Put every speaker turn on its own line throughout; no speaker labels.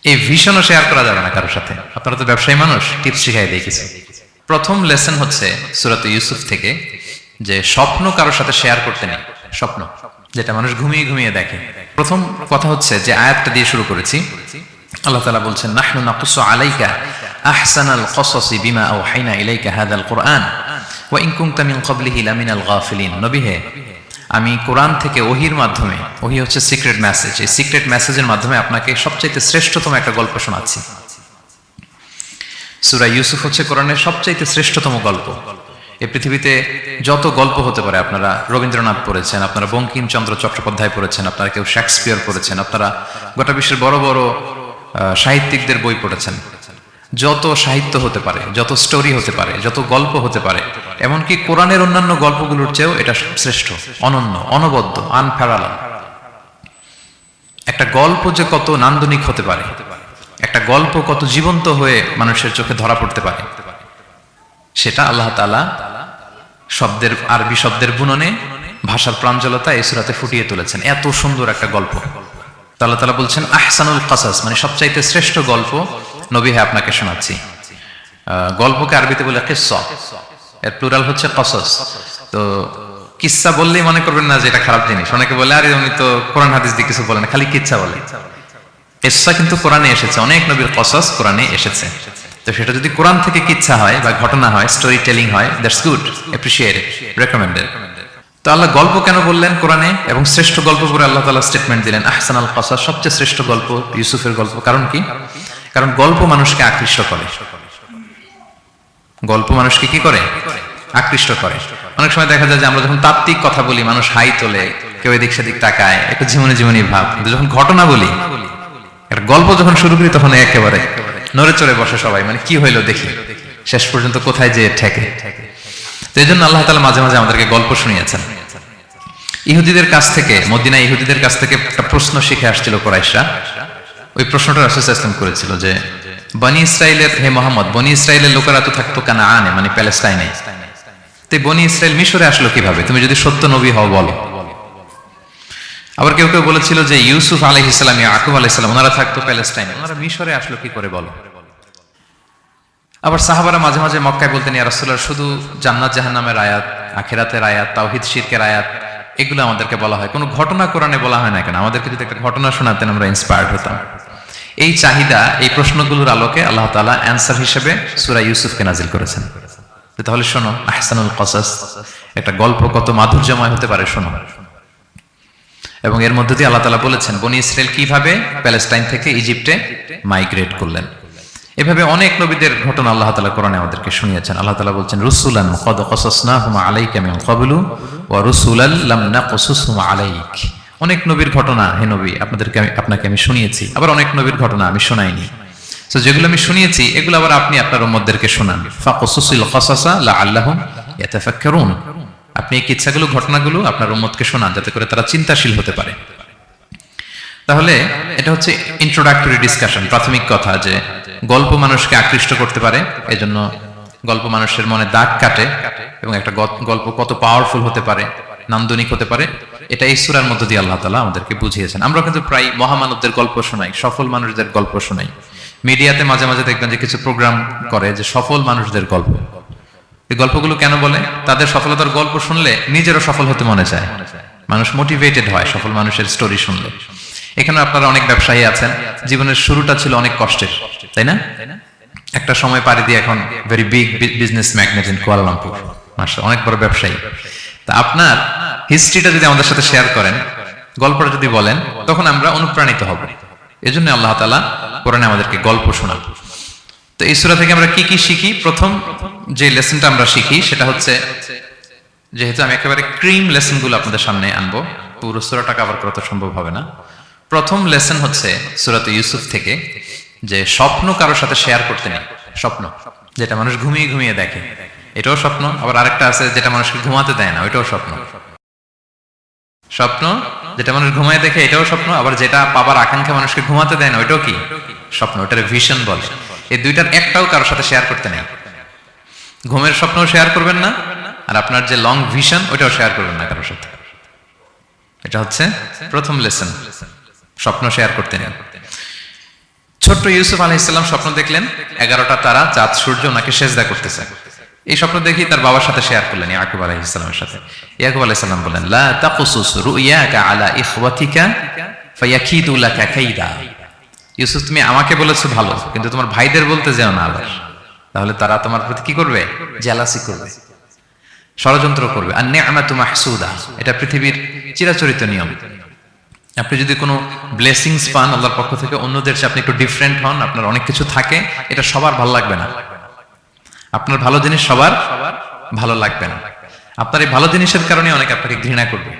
এই ভিশনও শেয়ার করা যাবে না কারোর সাথে। আপনারা তো ব্যবসায়ী মানুষ, টিপস শিখাই দিয়ে কিছু। প্রথম লেসন হচ্ছে সূরা ইউসুফ থেকে যে স্বপ্ন কারোর সাথে শেয়ার করতে নেই। স্বপ্ন যেটা মানুষ ঘুমিয়ে ঘুমিয়ে দেখে। প্রথম কথা হচ্ছে যে আয়াতটা দিয়ে শুরু করেছি, আল্লাহ তাআলা বলছেন নাহনু নাকুসু আলাইকা আহসানাল কসসি বিমা আওহাইনা ইলাইকা হাযাল কুরআন ওয়া ইন কুনতা মিন ক্বাবলিহি লামিনাল গাফিলিন। নবী হে, আমি কোরআন থেকে ওহির মাধ্যমে, ওহি হচ্ছে সিক্রেট মেসেজ, এই সিক্রেট মেসেজের মাধ্যমে আপনাকে সবচাইতে শ্রেষ্ঠতম একটা গল্প শোনাচ্ছি। সূরা ইউসুফ হচ্ছে কোরআনের সবচাইতে শ্রেষ্ঠতম গল্প। এই পৃথিবীতে যত গল্প হতে পারে, আপনারা রবীন্দ্রনাথ পড়েছেন, আপনারা বঙ্কিমচন্দ্র চট্টোপাধ্যায় পড়েছেন, আপনারা কেউ শেক্সপিয়ার পড়েছেন, আপনারা গোটা বিশ্বের বড় বড় সাহিত্যিকদের বই পড়েছেন। যত সাহিত্য হতে পারে, যত স্টোরি হতে পারে, যত গল্প হতে পারে, এমনকি কোরআনের অন্যান্য গল্পগুলোর চেয়েও এটা শ্রেষ্ঠ, অনন্য, অনবদ্য, আনপ্যারালাল। একটা গল্প যে কত নান্দনিক হতে পারে, একটা গল্প কত জীবন্ত হয়ে মানুষের চোখে ধরা পড়তে পারে, সেটা আল্লাহ তাআলা শব্দের, আরবি শব্দের বুননে, ভাষার প্রাঞ্জলতা এই সূরাতে ফুটিয়ে তুলেছেন। এত সুন্দর একটা গল্প আল্লাহ তাআলা বলছেন আহসানুল কাসাস, মানে সবচাইতে শ্রেষ্ঠ গল্প নবী হে আপনাকে শোনাচ্ছি। গল্পকে আরবিতে বলে কিসসা, এর প্লুরাল হচ্ছে কসস। তো কিসসা বললেই মনে করবেন না যে এটা খারাপ জিনিস। অনেকে বলে আরে উনি তো কোরআন হাদিস দিয়ে কিছু বলেন, খালি কিচ্ছা বলে। কিসসা কিন্তু কোরআনে এসেছে, অনেক নবীর কসস কোরআনে এসেছে। তো সেটা যদি কোরআন থেকে কিচ্ছা হয় বা ঘটনা হয়, স্টোরি টেলিং হয়, দ্যাটস গুড, অ্যাপ্রিশিয়েটেড, রেকমেন্ডেড। তো আল্লাহ গল্প কেন বললেন কোরআনে, এবং শ্রেষ্ঠ গল্প করে আল্লাহ তাআলা স্টেটমেন্ট দিলেন আহসানাল কাসাস, সবচেয়ে শ্রেষ্ঠ গল্প ইউসুফের গল্প। কারণ কি? কারণ গল্প মানুষকে আকৃষ্ট করে। গল্প মানুষকে কি করে? আকৃষ্ট করে। অনেক সময় দেখা যায় যে আমরা যখন তাত্ত্বিক কথা বলি, মানুষ হাই তোলে, কেউ এদিক সেদিক তাকায়, একটু ঝিমুনি ঝিমুনি ভাব। কিন্তু যখন ঘটনা বলি, একটা গল্প যখন শুরু করি, তখন একেবারে নড়ে চড়ে বসে সবাই, মানে কি হইলো দেখি, শেষ পর্যন্ত কোথায় যেয়ে ঠেকে। তো এই জন্য আল্লাহ তাআলা মাঝে মাঝে আমাদেরকে গল্প শুনিয়েছেন। ইহুদিদের কাছ থেকে, মদিনা ইহুদিদের কাছ থেকে একটা প্রশ্ন শিখে আসছিল কুরাইশরা। ওই প্রশ্নটা রাসূল সাল্লাল্লাহু আলাইহি ওয়াসাল্লাম করেছিল যে বনি ইসরাইলের, হে মুহাম্মদ, বনি ইসরাইলের লোকেরা তো থাকতো কানাআনে, মানে প্যালেস্টাইনে, তো বনি ইসরাইল মিশরে আসলো কিভাবে? তুমি যদি সত্য নবী হও বলো। আবার কেউ কেউ বলেছিল যে ইউসুফ আলাইহিস সালাম, ইয়াকুব আলাইহিস সালাম, ওনারা থাকতো প্যালেস্টাইনে, ওনারা মিশরে আসলো কি করে বলো। আবার সাহাবারা মাঝে মাঝে মক্কায় বলতেন ইয়া রাসূলুল্লাহ, শুধু জান্নাত জাহান্নামের আয়াত, আখিরাতের আয়াত, তাওহীদ শিরকের আয়াত, এগুলো আমাদেরকে বলা হয়, কোনো ঘটনা কোরআনে বলা হয় না কেন? আমাদেরকে যদি একটা ঘটনা শোনাতেন আমরা ইন্সপায়ার্ড হতাম। এই চাহিদা, এই প্রশ্নগুলোর আলোকে আল্লাহ তাআলা অ্যানসার হিসেবে সূরা ইউসুফকে নাজিল করেছেন। তাহলে শোনো, আহসানুল কাসাস, একটা গল্প কত মাধুর্যময় হতে পারে শোনো। এবং এর মধ্যে দিয়ে আল্লাহ তাআলা বলেছেন বনি ইসরাইল কিভাবে প্যালেস্টাইন থেকে ইজিপ্টে মাইগ্রেট করলেন। এভাবে অনেক নবীদের ঘটনা আল্লাহ তাআলা কোরআনে আমাদেরকে শুনিয়েছেন। আল্লাহ তাআলা বলছেন রুসুলান ক্বাদ কাসাসনাহুম আলাইকা মিন ক্বাবলু ওয়া রুসুলাল লাম নাকসুসহুম আলাইক। অনেক নবীর ঘটনা হে নবী আপনাকে আমি শুনিয়েছি, আবার অনেক নবীর ঘটনা আমি শোনাইনি। তো যেগুলো আমি শুনিয়েছি এগুলো আবার আপনি আপনার উম্মতদেরকে শোনান। ফাকসুসিল কাসাসা লাআল্লাহুম ইয়াতাফাক্কারুন। আপনি এই কিচ্ছাগুলো, ঘটনাগুলো আপনার উম্মতকে শোনান, যাতে করে তারা চিন্তাশীল হতে পারে। তাহলে এটা হচ্ছে ইন্ট্রোডাক্টরি ডিসকাশন, প্রাথমিক কথা, যে গল্প মানুষকে আকৃষ্ট করতে পারে, এজন্য গল্প মানুষের মনে দাগ কাটে, এবং একটা গল্প কত পাওয়ারফুল হতে পারে, নান্দনিক হতে পারে, এটা এই সূরার মধ্য দিয়ে আল্লাহ তাআলা আমাদেরকে বুঝিয়েছেন। আমরা কিন্তু প্রায় মহামানবদের গল্প শোনাই, সফল মানুষদের গল্প শোনাই। মিডিয়াতে মাঝে মাঝে দেখবেন যে কিছু প্রোগ্রাম করে যে সফল মানুষদের গল্প। এই গল্পগুলো কেন বলে? তাদের সফলতার গল্প শুনলে নিজেরও সফল হতে মনে চায়, মানুষ মোটিভেটেড হয় সফল মানুষের স্টোরি শুনলে। এখানে আপনারা অনেক ব্যবসায়ী আছেন, জীবনের শুরুটা ছিল অনেক কষ্টের, তাই না? একটা সময় পাড়ি দিয়ে এখন very big business magnate in Kuala Lumpur, মাশাআল্লাহ, অনেক বড় ব্যবসায়ী। তা আপনার হিস্ট্রিটা যদি আমাদের সাথে শেয়ার করেন, গল্পটা যদি বলেন, তখন আমরা অনুপ্রাণিত হব। এজন্য আল্লাহ তাআলা কোরআনে আমাদেরকে গল্প শোনান। তো এই সূরা থেকে আমরা কি কি শিখি? প্রথম যে লেসনটা আমরা শিখি সেটা হচ্ছে, যেহেতু আমি একেবারে ক্রিম লেসনগুলো আপনাদের সামনে আনবো, পুরো সূরাটা কভার করা তো সম্ভব হবে না। প্রথম লেসন হচ্ছে সূরা ইউসুফ থেকে যে স্বপ্ন কারোর সাথে শেয়ার করতে নেই। স্বপ্ন যেটা মানুষ ঘুমিয়ে ঘুমিয়ে দেখে, এটাও স্বপ্ন। আবার আরেকটা আছে যেটা মানুষকে ঘুমাতে দেয় না, ওইটাও স্বপ্ন। স্বপ্ন যেটা মানুষ ঘুমায় দেখে, এটাও স্বপ্ন। আবার যেটা পাবার আকাঙ্ক্ষা মানুষকে ঘুমাতে দেয় না, ওইটাও কি? স্বপ্ন। ওটার ভিশন বলে। এই দুইটার একটাও কারোর সাথে শেয়ার করতে নেই। ঘুমের স্বপ্নও শেয়ার করবেন না, আর আপনার যে লং ভিশন ওইটাও শেয়ার করবেন না কারোর সাথে। এটা হচ্ছে প্রথম লেসন, স্বপ্ন শেয়ার করতে নেই। ছোট্ট ইউসুফ আলাইহিস সালাম স্বপ্ন দেখলেন 11টা তারা, চাঁদ, সূর্য ওনাকে সেজদা করতেছে। এই স্বপ্ন দেখি তার বাবার সাথে শেয়ার করলেন, ইয়াকুব আলাইহিস সালামের সাথে। ইয়াকুব আলাইহিস সালাম বললেন, লা তাকুসুস রুইয়াকা আলা ইখওয়াতিকা ফায়াকিদু লাকা কাইদা। ইউসুফ, তুমি আমাকে বলেছো ভালো, কিন্তু তোমার ভাইদের বলতে যেও না আবার, তাহলে তারা তোমার প্রতি কি করবে? জেলাসি করবে, ষড়যন্ত্র করবে। আর নি'মাতু মাহসুদা, এটা পৃথিবীর চিরাচরিত নিয়ম। আপনি যদি কোনো ব্লেসিংস পান আল্লাহর পক্ষ থেকে, অন্যদের চেয়ে আপনি একটু ডিফারেন্ট হন, আপনার অনেক কিছু থাকে, এটা সবার ভালো লাগবে না। আপনার ভালো জিনিস সবার ভালো লাগবে না। আপনার এই ভালো জিনিসের কারণে অনেকে আপনাকে ঘৃণা করবে।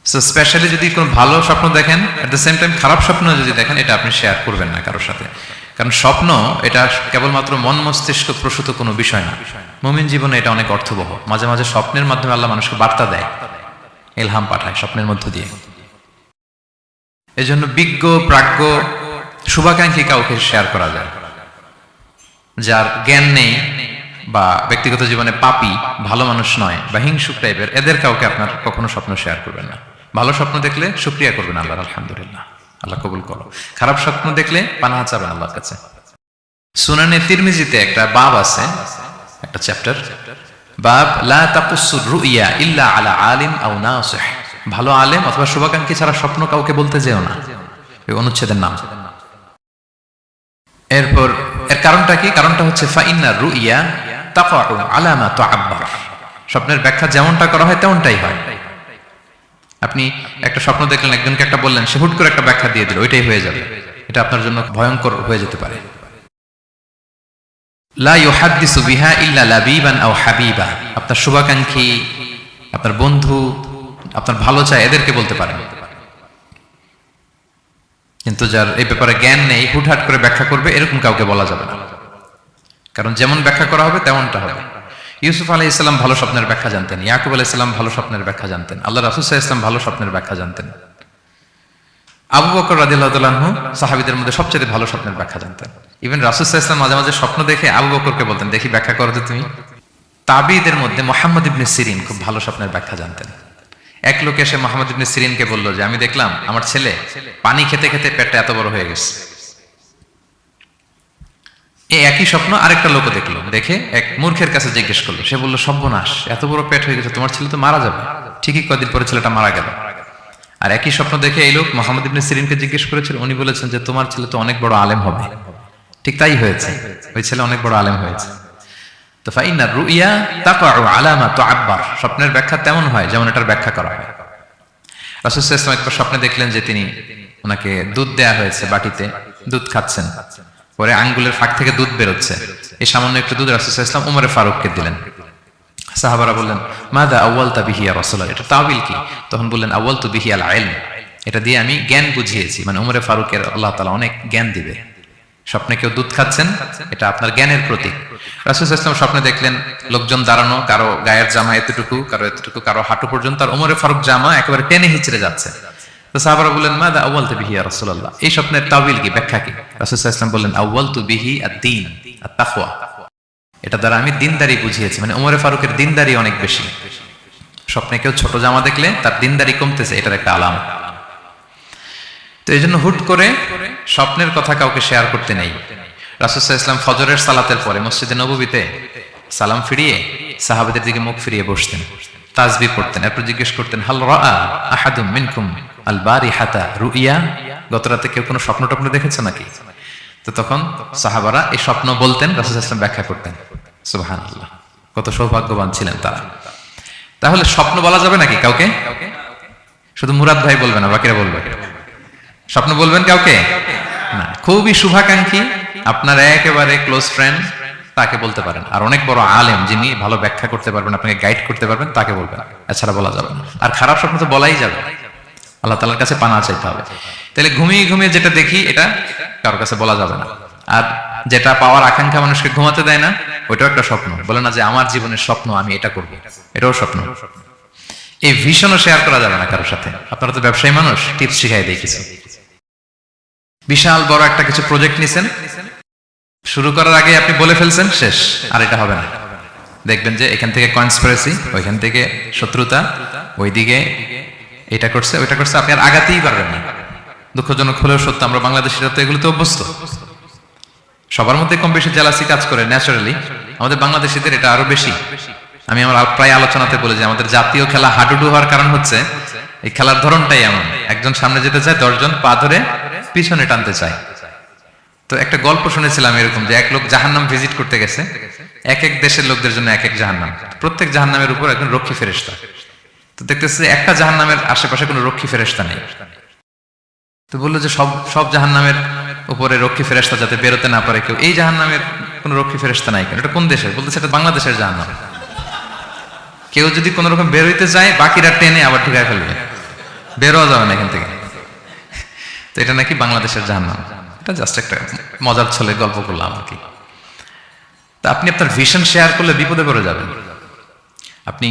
সো স্পেশালি যদি কোনো ভালো স্বপ্ন দেখেন, এট দ্য সেম টাইম খারাপ স্বপ্ন যদি দেখেন, এটা আপনি শেয়ার করবেন না কারোর সাথে। কারণ স্বপ্ন এটা কেবলমাত্র মন মস্তিষ্ক প্রসূত কোনো বিষয় না। মুমিন জীবনে এটা অনেক অর্থবহ। মাঝে মাঝে স্বপ্নের মাধ্যমে আল্লাহ মানুষকে বার্তা দেয়, ইলহাম পাঠায় স্বপ্নের মধ্য দিয়ে। এজন্য বিজ্ঞ, প্রাজ্ঞ, শুভাকাঙ্ক্ষী কাউকে শেয়ার করা যায়। যার জ্ঞান নেই বা ব্যক্তিগত জীবনে পাপী, ভালো মানুষ নয় বা হিংসুক টাইপের, এদের কাউকে আপনার কখনো স্বপ্ন শেয়ার করবেন না। ভালো স্বপ্ন দেখলে শুকরিয়া করবেন আল্লাহর, আলহামদুলিল্লাহ, আল্লাহ কবুল করো। খারাপ স্বপ্ন দেখলে পানাহা চাবেন আল্লাহর কাছে। সুনানে তিরমিজিতে একটা বাব আছে, একটা চ্যাপ্টার, বাব লা তাকুসুর রুইয়া ইল্লা আলা আলিম আও নাসিহ। ভালো আলেম অথবা শুভাকাঙ্ক্ষী ছাড়া স্বপ্ন কাউকে বলতে যেও না, এই অনুচ্ছেদের নাম। এরপর এর কারণটা কি? কারণটা হচ্ছে ফাইন্না রুইয়া তাকাউ আলা মা তুআব্বার। স্বপ্নের ব্যাখ্যা যেমনটা করা হয় তেমনটাই হয়। আপনি একটা স্বপ্ন দেখলেন, একজনকে একটা বললেন, সে হুট করে একটা ব্যাখ্যা দিয়ে দিল, ওইটাই হয়ে যাবে। এটা আপনার জন্য ভয়ঙ্কর হয়ে যেতে পারে। লা ইউহাদ্দিসু বিহা ইল্লা লাবিবান আও হাবিবা। আপনার শুভাকাঙ্ক্ষী, আপনার বন্ধু, আপনার ভালো চায়, এদেরকে বলতে পারেন। কিন্তু যার এই ব্যাপারে জ্ঞান নেই, হুটহাট করে ব্যাখ্যা করবে, এরকম কাউকে বলা যাবে না। কারণ যেমন ব্যাখ্যা করা হবে তেমনটা হবে। ইউসুফ আলাইহিস সালাম ভালো স্বপ্নের ব্যাখ্যা জানতেন, ইয়াকুব আলাইহিস সালাম ভালো স্বপ্নের ব্যাখ্যা জানতেন, আল্লাহ রাসূল সাল্লাল্লাহু আলাইহি ওয়াসাল্লাম ভালো স্বপ্নের ব্যাখ্যা জানতেন। আবু বকর রাদিয়াল্লাহু তাআলা আনহু সাহাবীদের মধ্যে সবচেয়ে ভালো স্বপ্নের ব্যাখ্যা জানতেন। ইভেন রাসূল সাল্লাল্লাহু আলাইহি ওয়াসাল্লাম মাঝে মাঝে স্বপ্ন দেখে আবু বকরকে বলতেন, দেখি ব্যাখ্যা করো তো তুমি। তাবিঈদের মধ্যে মুহাম্মদ ইবনে সিরিন খুব ভালো স্বপ্নের ব্যাখ্যা জানতেন। এক লোক এসে মুহাম্মদ ইবনে সিরিনকে বলল যে, আমি দেখলাম আমার ছেলে পানি খেতে খেতে পেটটা এত বড় হয়ে গেছে। এই একই স্বপ্ন আরেকটা লোক দেখলো, দেখে এক মূর্খের কাছে জিজ্ঞেস করলো। সে বলল, সর্বনাশ, এত বড় পেট হয়ে গেছে, তোমার ছেলে তো মারা যাবে। ঠিকই কয়েকদিন পরে ছেলেটা মারা গেল। আর একই স্বপ্ন দেখে এই লোক মুহাম্মদ ইবনে সিরিনকে জিজ্ঞেস করেছিল, উনি বলেছেন যে তোমার ছেলে তো অনেক বড় আলেম হবে। ঠিক তাই হয়েছে, ওই ছেলে অনেক বড় আলেম হয়েছে। তো ফাইন্না রুইয়া তাকাউ আলা মা তুআব্বার। স্বপ্নের ব্যাখ্যা তেমন হয় যেমন এটার ব্যাখ্যা করা হয়। রাসূল সাল্লাল্লাহু আলাইহি ওয়াসাল্লাম একবার স্বপ্নে দেখলেন যে তিনি, ওনাকে দুধ দেয়া হয়েছে, বাটিতে দুধ খাচ্ছেন, পরে আঙ্গুলের ফাঁক থেকে দুধ বেরোচ্ছে। এই সামান্য একটু দুধ রাসূল সাল্লাল্লাহু আলাইহি ওয়াসাল্লাম উমরে ফারুককে দিলেন। সাহাবারা বললেন, মাযা আউয়ালতা বিহি ইয়া রাসূলুল্লাহ, এটা তাওয়িল কি? তখন বললেন, আউয়ালতু বিহি আল ইলম, এটা দিয়ে আমি জ্ঞান বুঝিয়েছি। মানে উমরে ফারুকের আল্লাহ তাআলা অনেক জ্ঞান দিবে। স্বপ্নে কেউ দুধ খাচ্ছেন, এটা আপনার জ্ঞানের প্রতীক। রাসূল সাল্লাল্লাহু আলাইহি ওয়াসাল্লাম স্বপ্নে দেখলেন লোকজন দাঁড়ানো, কারো গায়ের জামা এতটুকু, কারো এতটুকু, কারো হাঁটু পর্যন্ত, আর উমরে ফারুক জামা একেবারে টেনে হিচড়ে যাচ্ছে। তো সাহাবারা বললেন, মাযা আউয়ালতু বিহি ইয়া রাসূলুল্লাহ, এই স্বপ্নের তাওয়িল কি, ব্যাখ্যা কি? রাসূল সাল্লাল্লাহু আলাইহি ওয়াসাল্লাম বললেন, আউয়ালতু বিহি আদ-দীন আত-তাকওয়া, এটা দ্বারা আমি দিনদারি বুঝিয়েছি। মানে উমরে ফারুকের দিনদারি অনেক বেশি। স্বপ্নে কেউ ছোট জামা দেখলে তার দিনদারি কমতেছে, এটার একটা আলামত। তো এই জন্য হুট করে স্বপ্নের কথা কাউকে শেয়ার করতে নেই। রাসূল সাল্লাল্লাহু আলাইহি ওয়াসাল্লাম ফজরের সালাতের পরে মসজিদে নববীতে সালাম ফিরিয়ে সাহাবাদের দিকে মুখ ফিরিয়ে বসতেন, তাসবিহ পড়তেন। এরপর জিজ্ঞেস করতেন, হাল রাআ আহাদুম মিনকুম আল বারিহাতা রুইয়া, গত রাতে কেউ কোনো স্বপ্ন টপ্ন দেখেছে নাকি? তো তখন সাহাবারা এই স্বপ্ন বলতেন, রাসূল সাল্লাল্লাহু আলাইহি ওয়াসাল্লাম ব্যাখ্যা করতেন। সুবহানাল্লাহ, কত সৌভাগ্যবান ছিলেন তারা। তাহলে স্বপ্ন বলা যাবে নাকি কাউকে? শুধু মুরাদ ভাই বলবে না, বাকিরা বলবে? স্বপ্ন বলবেন কাউকে না। খুবই শুভাকাঙ্ক্ষী, আপনার একেবারে ক্লোজ ফ্রেন্ড, তাকে বলতে পারেন। আর অনেক বড় আলেম, যিনি ভালো ব্যাখ্যা করতে পারবেন, আপনাকে গাইড করতে পারবেন, তাকে বলবেন। এছাড়া বলা যাবে না। আর খারাপ স্বপ্ন তো বলাই যাবে, আল্লাহ তাআলার কাছে পানাহ চাইতে হবে। তাহলে ঘুমিয়ে ঘুমিয়ে যেটা দেখি, এটা কারোর কাছে বলা যাবে না। আর যেটা পাওয়ার আকাঙ্ক্ষা মানুষকে ঘুমাতে দেয় না, ওইটাও একটা স্বপ্ন। বলে না যে আমার জীবনের স্বপ্ন আমি এটা করব, এটাও স্বপ্ন। এই ভিশনও শেয়ার করা যাবে না কারোর সাথে। আপনারা তো ব্যবসায়ী মানুষ, টিপস শিখাই দেয় কিছু। বিশাল বড় একটা কিছু প্রজেক্ট নিছেন, শুরু করার আগে আপনি বলে ফেলছেন, শেষ, আর এটা হবে না। দেখবেন যে এখান থেকে কনস্পিরেসি, ওইখান থেকে শত্রুতা, ওইদিকে এটা করছে ওইটা করছে, আপনি আর আগাতেই পারবেন না। দুঃখজনক হলেও সত্য, আমরা বাংলাদেশিরা তো এগুলোতে অভ্যস্ত। সবার মধ্যে কম বেশি জেলাসি কাজ করে ন্যাচারালি, আমাদের বাংলাদেশিদের এটা আরো বেশি। আমি আমার প্রায় আলোচনাতে বলি যে আমাদের জাতীয় খেলা হাডুডু হওয়ার কারণ হচ্ছে এই খেলার ধরনটাই এমন, একজন সামনে যেতে চায়, 10 জন পা ধরে পিছনে টানতে চায়। তো একটা গল্প শুনেছিলাম এরকম, যে এক লোক জাহান্নাম ভিজিট করতে গেছে, এক এক দেশের লোকদের জন্য এক এক জাহান্নাম, প্রত্যেক জাহান্নামের উপর একজন রক্ষী ফেরেশতা। তো দেখতেছে একটা জাহান্নামের আশেপাশে কোনো রক্ষী ফেরেশতা নেই। তো বললো যে সব জাহান্নামের উপরে রক্ষী ফেরেশতা যাতে বেরোতে না পারে কেউ, এই জাহান্নামের কোনো রক্ষী ফেরেশতা নাই কেন? এটা কোন দেশের? বলতেছে এটা বাংলাদেশের জাহান্নাম। কেউ যদি কোনো রকম বের হইতে চায়, বাকিরা টেনে আবার ঢুকায় ফেলবে, বেরোয়া যাবে না এখান থেকে। তো এটা নাকি বাংলাদেশের জাহান্নাম। এটা জাস্ট একটা মজার ছলে গল্প করলাম আর কি। তা আপনি আপনার ভিশন শেয়ার করলে বিপদে পড়ে যাবেন। আপনি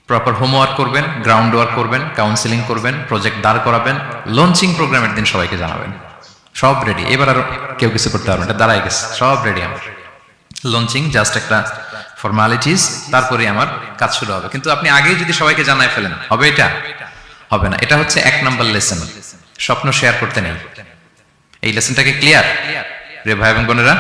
প্রপার হোমওয়ার্ক করবেন, গ্রাউন্ড ওয়ার্ক করবেন, কাউন্সিলিং করবেন, প্রজেক্ট দাঁড় করাবেন, লঞ্চিং প্রোগ্রামের দিন সবাইকে জানাবেন সব রেডি। এবার আর কেউ কিছু করতে পারবেন, এটা দাঁড়ায় গেছে, সব রেডি আমার। লঞ্চিং জাস্ট একটা ফর্মালিটিস, তারপরে আমার কাজ শুরু হবে। কিন্তু আপনি আগেই যদি সবাইকে জানায় ফেলেন, হবে এটা? হবে না। এটা হচ্ছে 1 নম্বর লেসন, স্বপ্ন শেয়ার করতে নেই। এই লেসনটাকে ক্লিয়ার রে ভাই এবং বোনেরা?